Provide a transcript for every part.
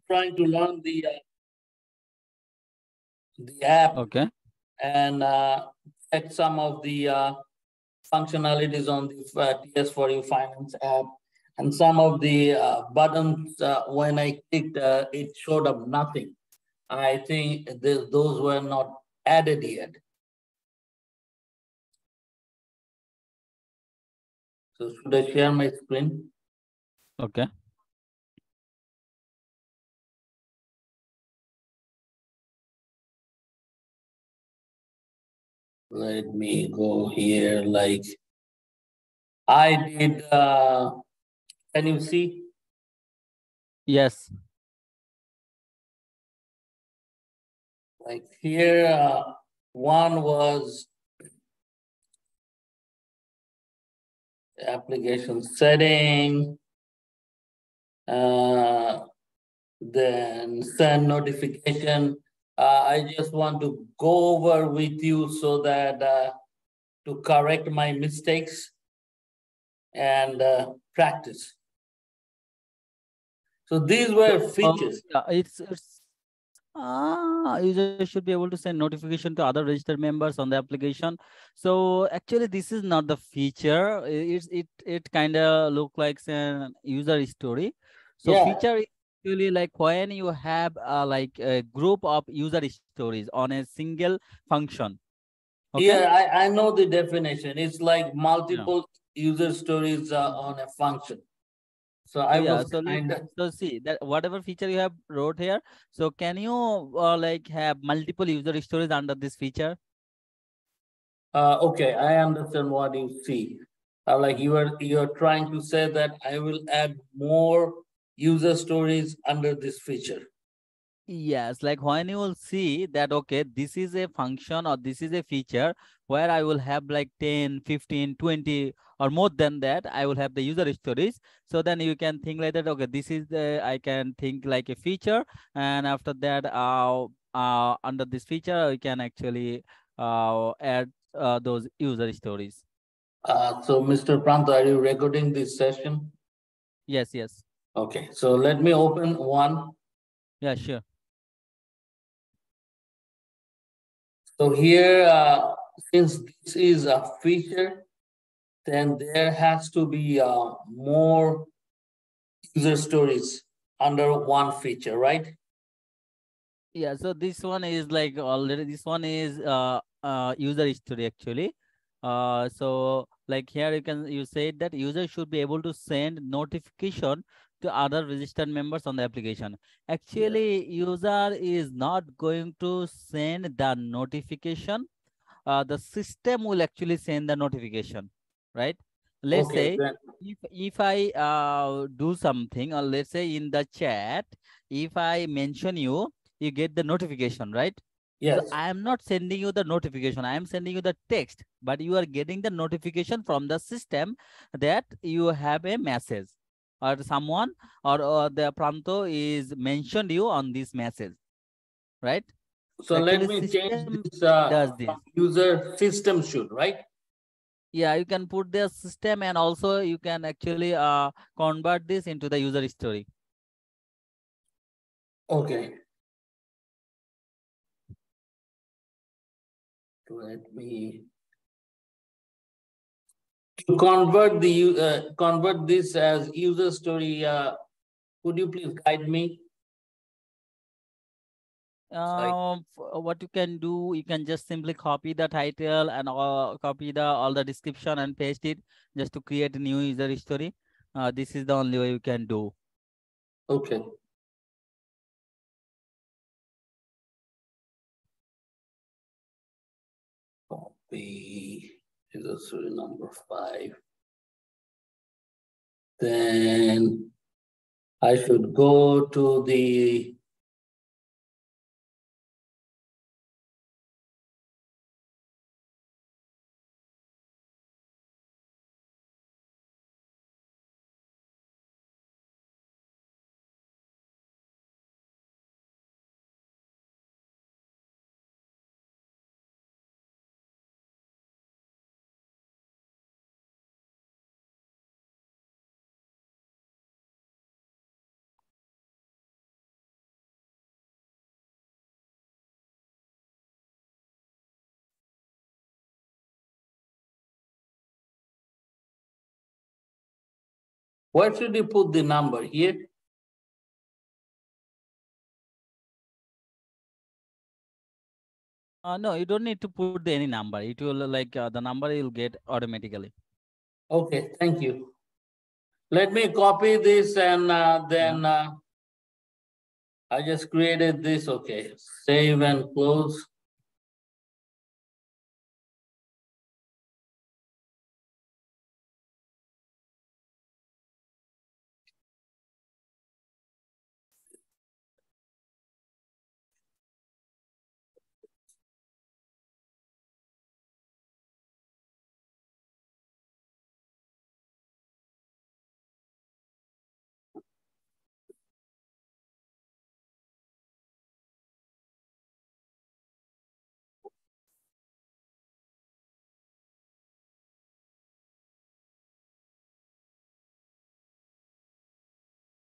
trying to learn the app Okay. and check some of the functionalities on the TS4U Finance app. And some of the buttons, when I clicked, it showed up nothing. I think those were not added yet. So should I share my screen? Okay. Let me go here. Like I did. Can you see? Yes. Like here, one was application setting, then send notification. I just want to go over with you so that to correct my mistakes and practice. So these were features. Yeah, it's user should be able to send notification to other registered members on the application. So actually, this is not the feature. It kind of look like an user story. So Yeah, feature is actually like when you have like a group of user stories on a single function. Okay. yeah, I know the definition. It's like Yeah. multiple user stories on a function. So I Yeah, was so kind of so see that whatever feature you have wrote here, so can you like have multiple user stories under this feature? okay. I understand what you see. Like you are trying to say that I will add more user stories under this feature. Yes, like when you will see that, okay, this is a function or this is a feature where I will have like 10, 15, 20 or more than that, I will have the user stories. So then you can think like that, okay, this is the, I can think like a feature. And after that, under this feature, we can actually add those user stories. So Mr. Pranto, are you recording this session? Yes, yes. Okay. So let me open one. Yeah, sure. So here, since this is a feature, then there has to be more user stories under one feature, right? Yeah, so this one is like already this one is user history actually. So like here you said that user should be able to send notification to other registered members on the application. Yeah. Actually, user is not going to send the notification. The system will actually send the notification, right? Let's Okay. say Then if I do something, or let's say in the chat, if I mention you, you get the notification, right? So yes. I am not sending you the notification. I am sending you the text, but you are getting the notification from the system that you have a message or someone or the Pranto is mentioned you on this message, right? So So let actually me change system this does this. from user system should, right? Yeah, you can put the system and also you can actually convert this into the user story. Okay. Let me to convert convert this as user story. Could you please guide me? Like What you can do, you can just simply copy the title and copy the all the description and paste it just to create a new user story. This is the only way you can do. okay. Copy user story number 5. Then I should go to the Where should you put the number? Here? No, you don't need to put any number. It will like the number you'll get automatically. Okay, thank you. Let me copy this and then I just created this. Okay, save and close.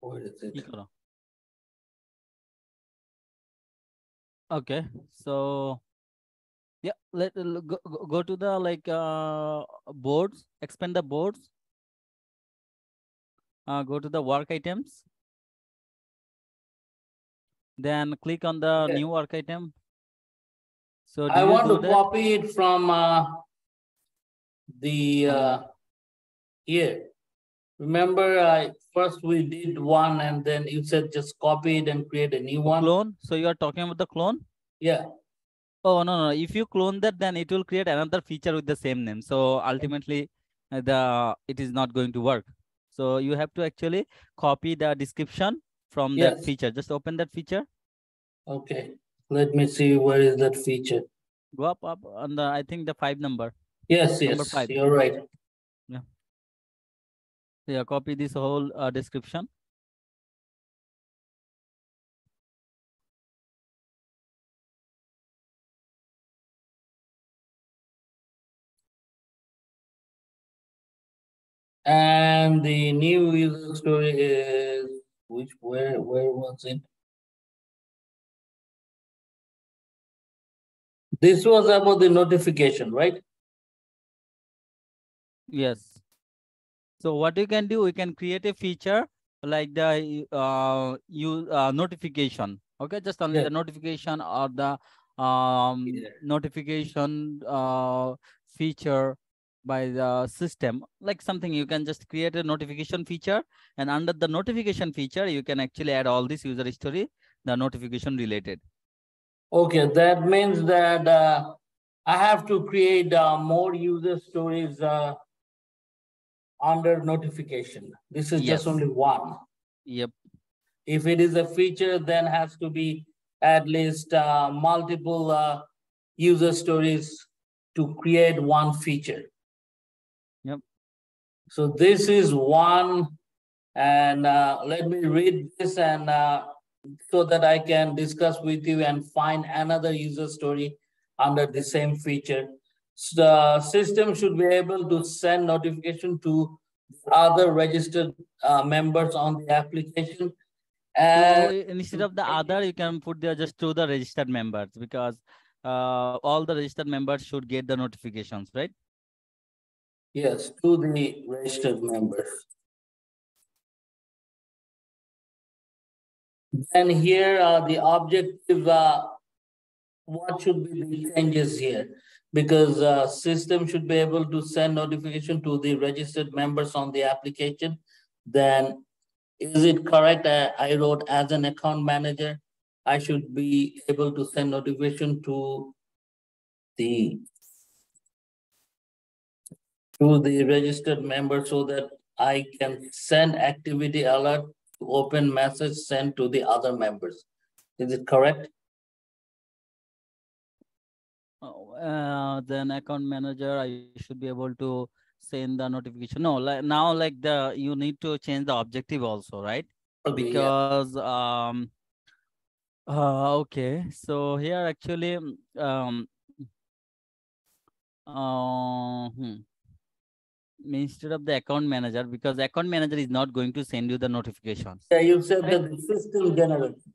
Where is it? Okay, so yeah, go to the like boards, expand the boards. Go to the work items. Then click on the new work item. So I want to copy it from here. Remember, first we did one and then you said just copy it and create a new one. Clone. So you are talking about the clone? Yeah. Oh, no. If you clone that, then it will create another feature with the same name. So ultimately, it is not going to work. So you have to actually copy the description from that feature. Just open that feature. Okay. Let me see where is that feature. Go up on the, I think the 5 number. Yes, number 5. You're right. Yeah. Yeah, copy this whole description. And the new user story is where was it? This was about the notification, right? Yes. So what you can do, we can create a feature like the notification. Okay, just only the notification or the notification feature by the system, like something you can just create a notification feature, and under the notification feature you can actually add all this user history, the notification related. Okay, that means that I have to create more user stories under notification. This is just only one. Yep. If it is a feature, then has to be at least multiple user stories to create one feature. Yep. So this is one, and let me read this and so that I can discuss with you and find another user story under the same feature. So the system should be able to send notification to other registered members on the application. So instead of the other, you can put there just to the registered members, because all the registered members should get the notifications, right? Yes, to the registered members. Then here the objective, what should be the changes here? Because system should be able to send notification to the registered members on the application. Then is it correct? I wrote as an account manager, I should be able to send notification to the registered member so that I can send activity alert to open message sent to the other members. Is it correct? Then account manager, I should be able to send the notification. No, now you need to change the objective also, right? Okay, because okay, so here actually instead of the account manager, because account manager is not going to send you the notifications. Yeah, you said that the system generates.